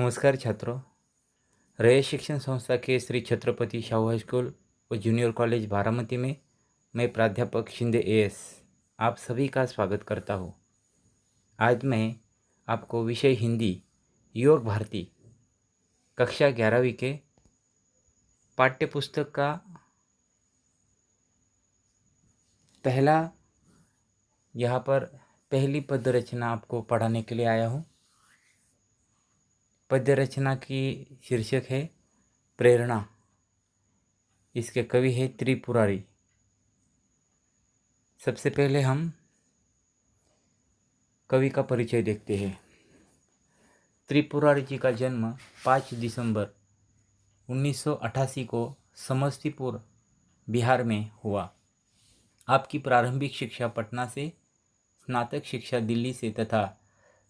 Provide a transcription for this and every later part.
नमस्कार छात्रों। रयत शिक्षण संस्था के श्री छत्रपति शाहू हाई स्कूल व जूनियर कॉलेज बारामती में मैं प्राध्यापक शिंदे एएस आप सभी का स्वागत करता हूँ। आज मैं आपको विषय हिंदी युवक भारती कक्षा 11वीं के पाठ्यपुस्तक का पहली पद्य रचना आपको पढ़ाने के लिए आया हूँ। पद्य रचना की शीर्षक है प्रेरणा। इसके कवि है त्रिपुरारी। सबसे पहले हम कवि का परिचय देखते हैं। त्रिपुरारी जी का जन्म 5 दिसंबर 1988 को समस्तीपुर बिहार में हुआ। आपकी प्रारंभिक शिक्षा पटना से, स्नातक शिक्षा दिल्ली से तथा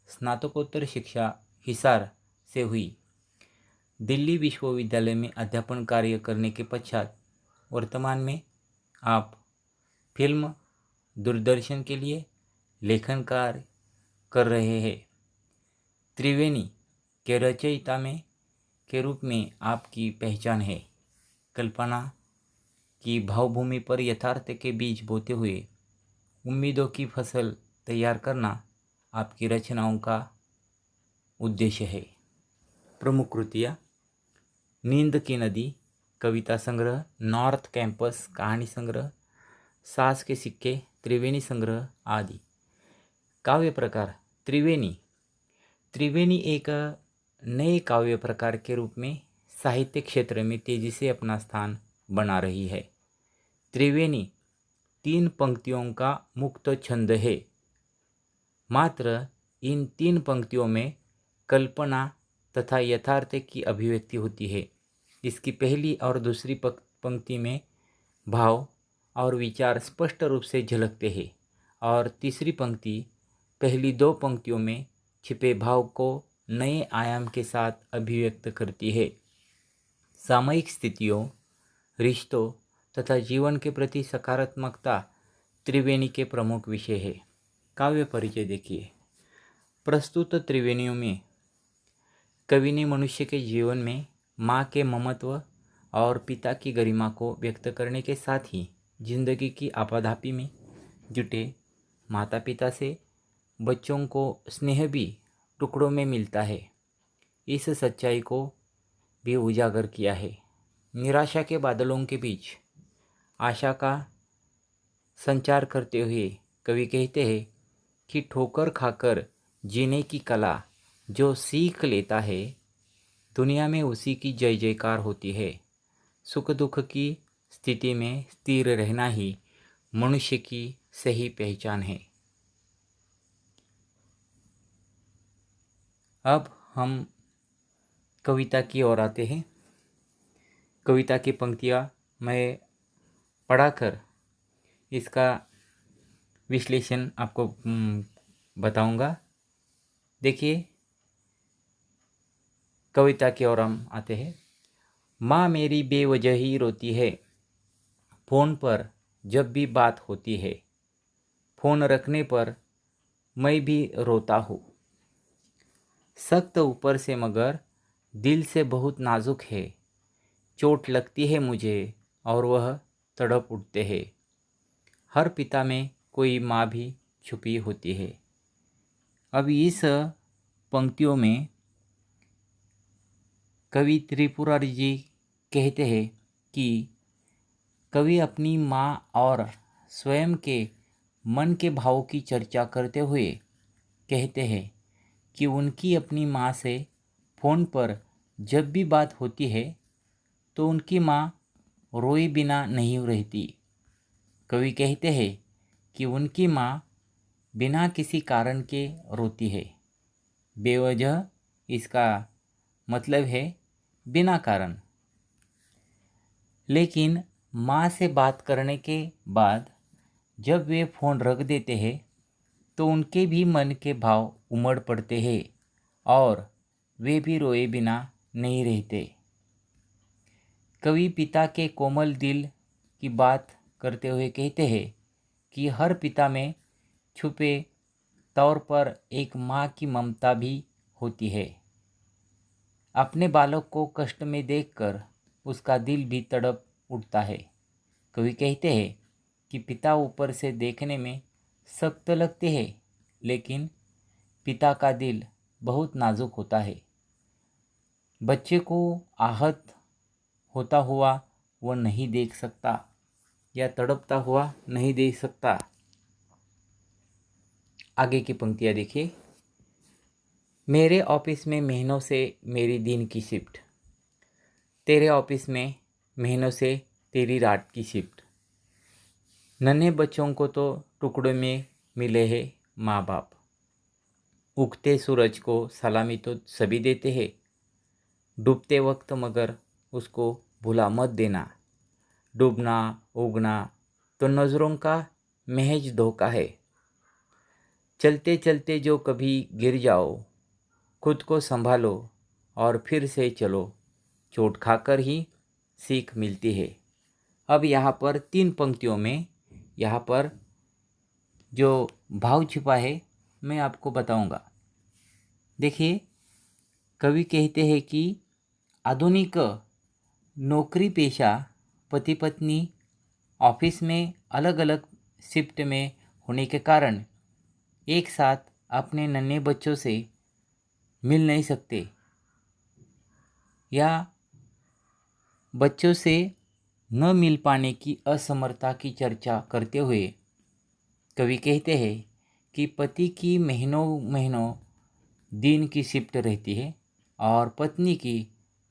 स्नातकोत्तर शिक्षा हिसार से हुई। दिल्ली विश्वविद्यालय में अध्यापन कार्य करने के पश्चात वर्तमान में आप फिल्म, दूरदर्शन के लिए लेखन कार्य कर रहे हैं। त्रिवेणी के रचयिता में के रूप में आपकी पहचान है। कल्पना की भावभूमि पर यथार्थ के बीज बोते हुए उम्मीदों की फसल तैयार करना आपकी रचनाओं का उद्देश्य है। प्रमुख कृतियाँ: नींद की नदी कविता संग्रह, नॉर्थ कैंपस कहानी संग्रह, सास के सिक्के, त्रिवेणी संग्रह आदि। काव्य प्रकार: त्रिवेणी एक नए काव्य प्रकार के रूप में साहित्य क्षेत्र में तेजी से अपना स्थान बना रही है। त्रिवेणी 3 पंक्तियों का मुक्त छंद है। मात्र इन 3 पंक्तियों में कल्पना तथा यथार्थ की अभिव्यक्ति होती है। इसकी पहली और दूसरी पंक्ति में भाव और विचार स्पष्ट रूप से झलकते हैं और तीसरी पंक्ति पहली 2 पंक्तियों में छिपे भाव को नए आयाम के साथ अभिव्यक्त करती है। सामयिक स्थितियों, रिश्तों तथा जीवन के प्रति सकारात्मकता त्रिवेणी के प्रमुख विषय है। काव्य परिचय देखिए। प्रस्तुत त्रिवेणियों में कवि ने मनुष्य के जीवन में माँ के ममत्व और पिता की गरिमा को व्यक्त करने के साथ ही जिंदगी की आपाधापी में जुटे माता पिता से बच्चों को स्नेह भी टुकड़ों में मिलता है, इस सच्चाई को भी उजागर किया है। निराशा के बादलों के बीच आशा का संचार करते हुए कवि कहते हैं कि ठोकर खाकर जीने की कला जो सीख लेता है, दुनिया में उसी की जय जयकार होती है। सुख दुख की स्थिति में स्थिर रहना ही मनुष्य की सही पहचान है। अब हम कविता की ओर आते हैं। कविता की पंक्तियाँ मैं पढ़ाकर इसका विश्लेषण आपको बताऊंगा। देखिए, कविता की ओर हम आते हैं। माँ मेरी बेवजह ही रोती है, फ़ोन पर जब भी बात होती है। फ़ोन रखने पर मैं भी रोता हूँ। सख्त ऊपर से मगर दिल से बहुत नाजुक है। चोट लगती है मुझे और वह तड़प उठते हैं। हर पिता में कोई माँ भी छुपी होती है। अब इस पंक्तियों में कवि त्रिपुरारी जी कहते हैं कि कवि अपनी माँ और स्वयं के मन के भावों की चर्चा करते हुए कहते हैं कि उनकी अपनी माँ से फ़ोन पर जब भी बात होती है तो उनकी माँ रोए बिना नहीं रहती। कवि कहते हैं कि उनकी माँ बिना किसी कारण के रोती है। बेवजह इसका मतलब है बिना कारण। लेकिन माँ से बात करने के बाद जब वे फ़ोन रख देते हैं तो उनके भी मन के भाव उमड़ पड़ते हैं और वे भी रोए बिना नहीं रहते। कवि पिता के कोमल दिल की बात करते हुए कहते हैं कि हर पिता में छुपे तौर पर एक माँ की ममता भी होती है। अपने बालक को कष्ट में देखकर उसका दिल भी तड़प उठता है। कवि कहते हैं कि पिता ऊपर से देखने में सख्त लगते हैं, लेकिन पिता का दिल बहुत नाजुक होता है। बच्चे को आहत होता हुआ वह नहीं देख सकता या तड़पता हुआ नहीं देख सकता। आगे की पंक्तियाँ देखिए। मेरे ऑफिस में महीनों से मेरी दिन की शिफ्ट, तेरे ऑफिस में महीनों से तेरी रात की शिफ्ट। नन्हे बच्चों को तो टुकड़ों में मिले हैं माँ बाप, उगते सूरज को सलामी तो सभी देते हैं, डूबते वक्त मगर उसको भुला मत देना। डूबना उगना तो नज़रों का महज धोखा है। चलते चलते जो कभी गिर जाओ, खुद को संभालो और फिर से चलो, चोट खाकर ही सीख मिलती है। अब यहाँ पर 3 पंक्तियों में यहाँ पर जो भाव छिपा है मैं आपको बताऊंगा। देखिए, कवि कहते हैं कि आधुनिक नौकरी पेशा पति पत्नी ऑफिस में अलग अलग शिफ्ट में होने के कारण एक साथ अपने नन्हे बच्चों से मिल नहीं सकते या बच्चों से न मिल पाने की असमर्थता की चर्चा करते हुए कवि कहते हैं कि पति की महीनों महीनों दिन की शिफ्ट रहती है और पत्नी की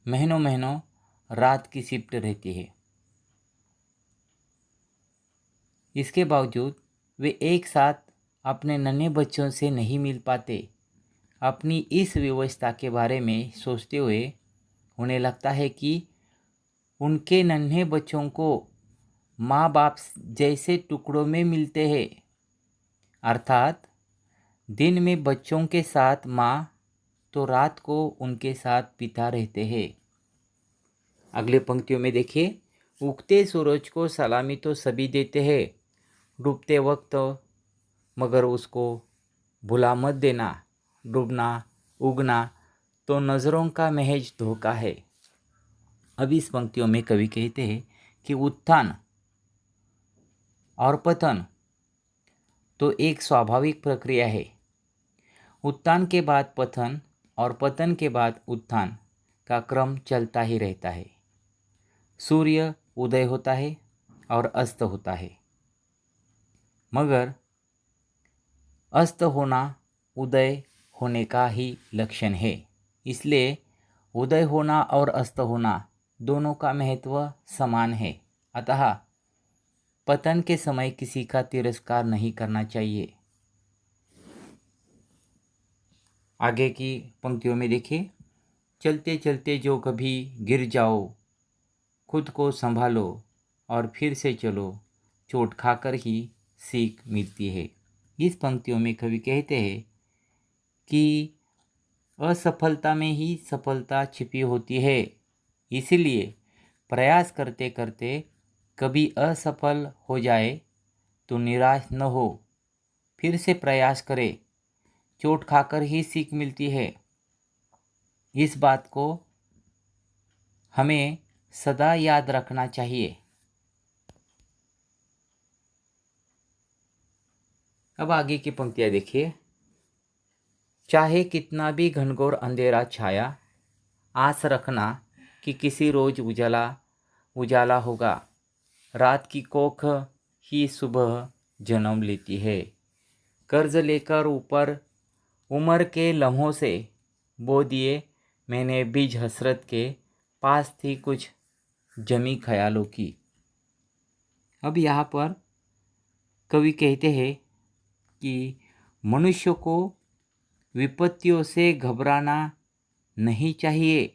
महीनों महीनों रात की शिफ्ट रहती है। इसके बावजूद वे एक साथ अपने नन्हे बच्चों से नहीं मिल पाते। अपनी इस व्यवस्था के बारे में सोचते हुए उन्हें लगता है कि उनके नन्हे बच्चों को माँ बाप जैसे टुकड़ों में मिलते हैं, अर्थात दिन में बच्चों के साथ माँ तो रात को उनके साथ पिता रहते हैं। अगले पंक्तियों में देखिए, उगते सूरज को सलामी तो सभी देते हैं, डूबते वक्त मगर उसको भुला मत देना। डूबना उगना तो नज़रों का महज धोखा है। अब इस पंक्तियों में कवि कहते हैं कि उत्थान और पतन तो एक स्वाभाविक प्रक्रिया है। उत्थान के बाद पतन और पतन के बाद उत्थान का क्रम चलता ही रहता है। सूर्य उदय होता है और अस्त होता है, मगर अस्त होना उदय होने का ही लक्षण है। इसलिए उदय होना और अस्त होना दोनों का महत्व समान है। अतः पतन के समय किसी का तिरस्कार नहीं करना चाहिए। आगे की पंक्तियों में देखिए, चलते चलते जो कभी गिर जाओ, खुद को संभालो और फिर से चलो, चोट खाकर ही सीख मिलती है। इस पंक्तियों में कवि कहते हैं कि असफलता में ही सफलता छिपी होती है। इसलिए प्रयास करते करते कभी असफल हो जाए तो निराश न हो, फिर से प्रयास करें, चोट खाकर ही सीख मिलती है। इस बात को हमें सदा याद रखना चाहिए। अब आगे की पंक्तियाँ देखिए। चाहे कितना भी घनघोर अंधेरा छाया, आस रखना कि किसी रोज उजाला उजाला होगा। रात की कोख ही सुबह जन्म लेती है। कर्ज लेकर ऊपर उम्र के लम्हों से बो दिए मैंने बीज हसरत के, पास थी कुछ जमी ख्यालों की। अब यहाँ पर कवि कहते हैं कि मनुष्य को विपत्तियों से घबराना नहीं चाहिए।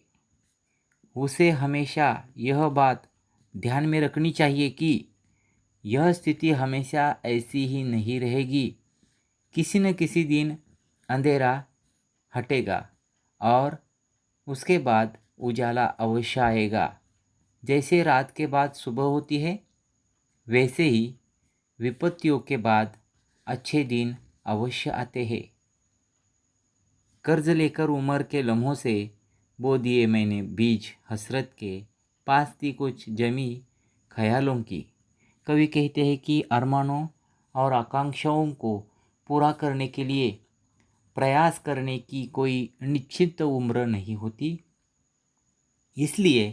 उसे हमेशा यह बात ध्यान में रखनी चाहिए कि यह स्थिति हमेशा ऐसी ही नहीं रहेगी। किसी न किसी दिन अंधेरा हटेगा और उसके बाद उजाला अवश्य आएगा। जैसे रात के बाद सुबह होती है, वैसे ही विपत्तियों के बाद अच्छे दिन अवश्य आते हैं। कर्ज लेकर उम्र के लम्हों से बो दिए मैंने बीज हसरत के, पास थी कुछ जमी ख्यालों की। कवि कहते हैं कि अरमानों और आकांक्षाओं को पूरा करने के लिए प्रयास करने की कोई निश्चित उम्र नहीं होती। इसलिए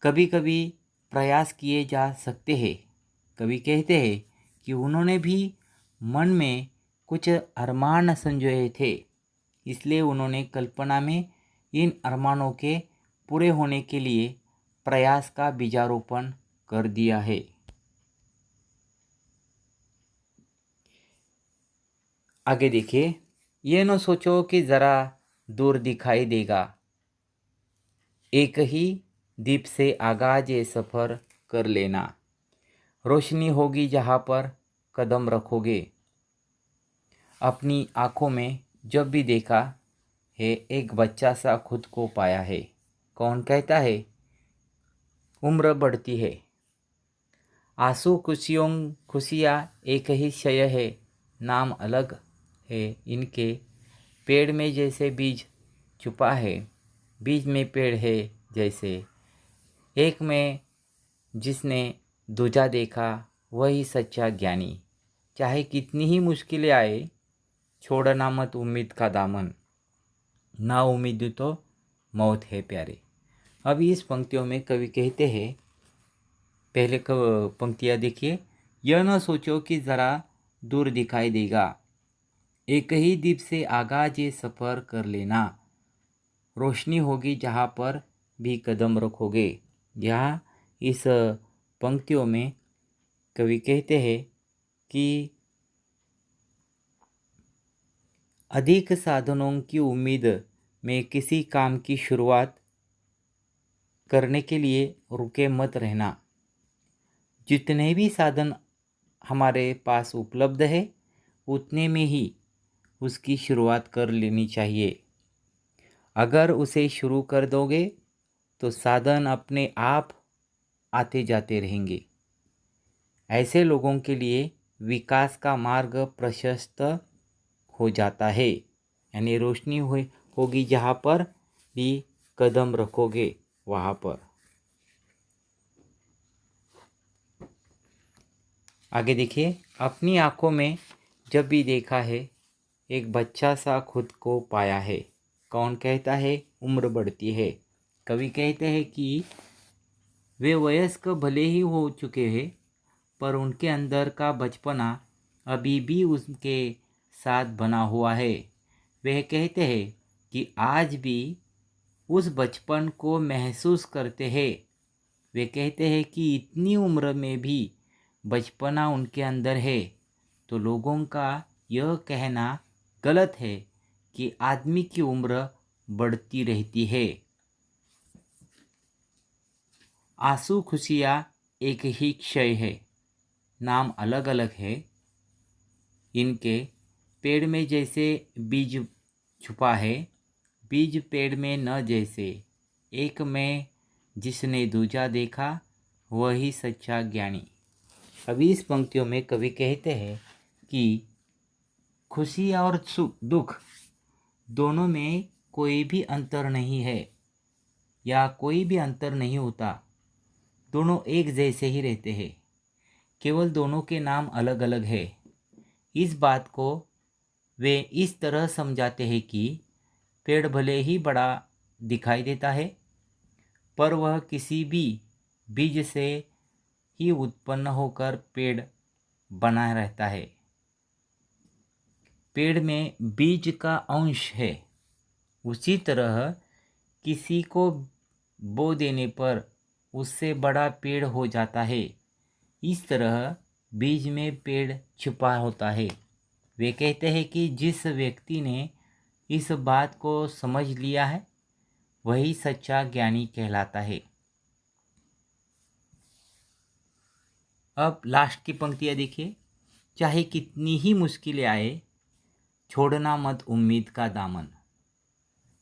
कभी कभी प्रयास किए जा सकते हैं। कवि कहते हैं कि उन्होंने भी मन में कुछ अरमान संजोए थे, इसलिए उन्होंने कल्पना में इन अरमानों के पूरे होने के लिए प्रयास का बीजारोपण कर दिया है। आगे देखिए, ये न सोचो कि ज़रा दूर दिखाई देगा, एक ही दीप से आगाज ये सफ़र कर लेना। रोशनी होगी जहाँ पर कदम रखोगे। अपनी आँखों में जब भी देखा है एक बच्चा सा खुद को पाया है। कौन कहता है उम्र बढ़ती है। आंसू खुशियाँ एक ही शय है, नाम अलग है इनके। पेड़ में जैसे बीज छुपा है, बीज में पेड़ है जैसे। एक में जिसने दूजा देखा वही सच्चा ज्ञानी। चाहे कितनी ही मुश्किलें आए, छोड़ना मत उम्मीद का दामन, ना उम्मीद तो मौत है प्यारे। अभी इस पंक्तियों में कवि कहते हैं, पहले पंक्तियाँ देखिए। यह न सोचो कि ज़रा दूर दिखाई देगा, एक ही दीप से आगाज ये सफ़र कर लेना। रोशनी होगी जहाँ पर भी कदम रखोगे। यहाँ इस पंक्तियों में कवि कहते हैं कि अधिक साधनों की उम्मीद में किसी काम की शुरुआत करने के लिए रुके मत रहना। जितने भी साधन हमारे पास उपलब्ध है, उतने में ही उसकी शुरुआत कर लेनी चाहिए। अगर उसे शुरू कर दोगे तो साधन अपने आप आते जाते रहेंगे। ऐसे लोगों के लिए विकास का मार्ग प्रशस्त हो जाता है। यानी रोशनी होगी जहाँ पर भी कदम रखोगे वहाँ पर। आगे देखिए, अपनी आँखों में जब भी देखा है एक बच्चा सा खुद को पाया है। कौन कहता है उम्र बढ़ती है। कवि कहते हैं कि वे वयस्क भले ही हो चुके हैं, पर उनके अंदर का बचपना अभी भी उनके साथ बना हुआ है। वे कहते हैं कि आज भी उस बचपन को महसूस करते हैं। वे कहते हैं कि इतनी उम्र में भी बचपना उनके अंदर है, तो लोगों का यह कहना गलत है कि आदमी की उम्र बढ़ती रहती है। आंसू खुशियाँ एक ही क्षय है, नाम अलग अलग है इनके। पेड़ में जैसे बीज छुपा है, बीज पेड़ में न जैसे। एक में जिसने दूजा देखा वही सच्चा ज्ञानी। अभी इस पंक्तियों में कवि कहते हैं कि खुशी और दुख दोनों में कोई भी अंतर नहीं है, या कोई भी अंतर नहीं होता। दोनों एक जैसे ही रहते हैं, केवल दोनों के नाम अलग अलग है। इस बात को वे इस तरह समझाते हैं कि पेड़ भले ही बड़ा दिखाई देता है, पर वह किसी भी बीज से ही उत्पन्न होकर पेड़ बना रहता है। पेड़ में बीज का अंश है, उसी तरह किसी को बो देने पर उससे बड़ा पेड़ हो जाता है। इस तरह बीज में पेड़ छुपा होता है। वे कहते हैं कि जिस व्यक्ति ने इस बात को समझ लिया है वही सच्चा ज्ञानी कहलाता है। अब लास्ट की पंक्तियाँ देखिए। चाहे कितनी ही मुश्किलें आए, छोड़ना मत उम्मीद का दामन।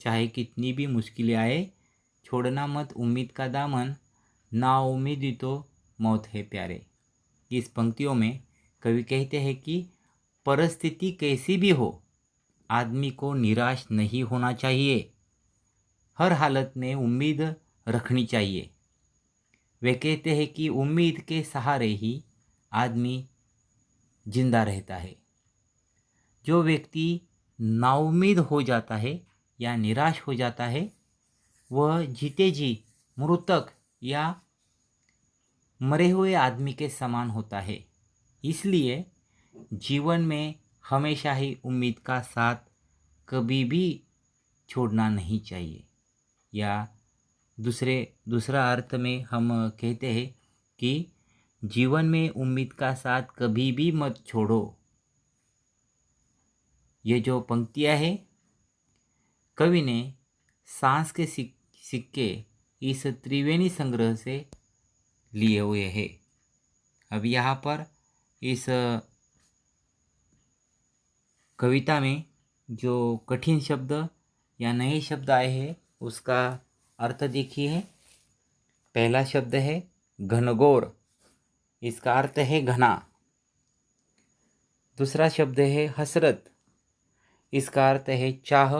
चाहे कितनी भी मुश्किलें आए, छोड़ना मत उम्मीद का दामन, ना उम्मीद तो मौत है प्यारे। इस पंक्तियों में कवि कहते हैं कि परिस्थिति कैसी भी हो, आदमी को निराश नहीं होना चाहिए। हर हालत में उम्मीद रखनी चाहिए। वे कहते हैं कि उम्मीद के सहारे ही आदमी जिंदा रहता है। जो व्यक्ति नाउम्मीद हो जाता है या निराश हो जाता है, वह जीते जी मृतक या मरे हुए आदमी के समान होता है। इसलिए जीवन में हमेशा ही उम्मीद का साथ कभी भी छोड़ना नहीं चाहिए। या दूसरा अर्थ में हम कहते हैं कि जीवन में उम्मीद का साथ कभी भी मत छोड़ो। ये जो पंक्तियाँ हैं, कवि ने सांस के सिक्के इस त्रिवेणी संग्रह से लिए हुए हैं। अब यहाँ पर इस कविता में जो कठिन शब्द या नए शब्द आए हैं उसका अर्थ देखिए। पहला शब्द है घनघोर, इसका अर्थ है घना। दूसरा शब्द है हसरत, इसका अर्थ है चाह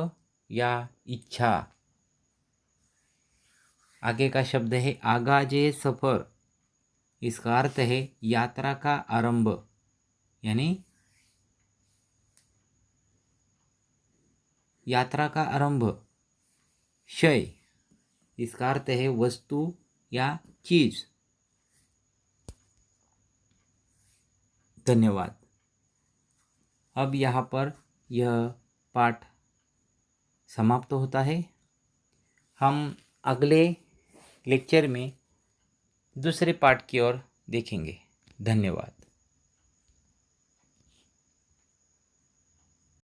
या इच्छा। आगे का शब्द है आगाजे सफर, इसका अर्थ है यात्रा का आरंभ, यानी यात्रा का आरंभ। क्षय, इसका अर्थ है वस्तु या चीज। धन्यवाद। अब यहाँ पर यह पाठ समाप्त होता है। हम अगले लेक्चर में दूसरे पाठ की ओर देखेंगे। धन्यवाद।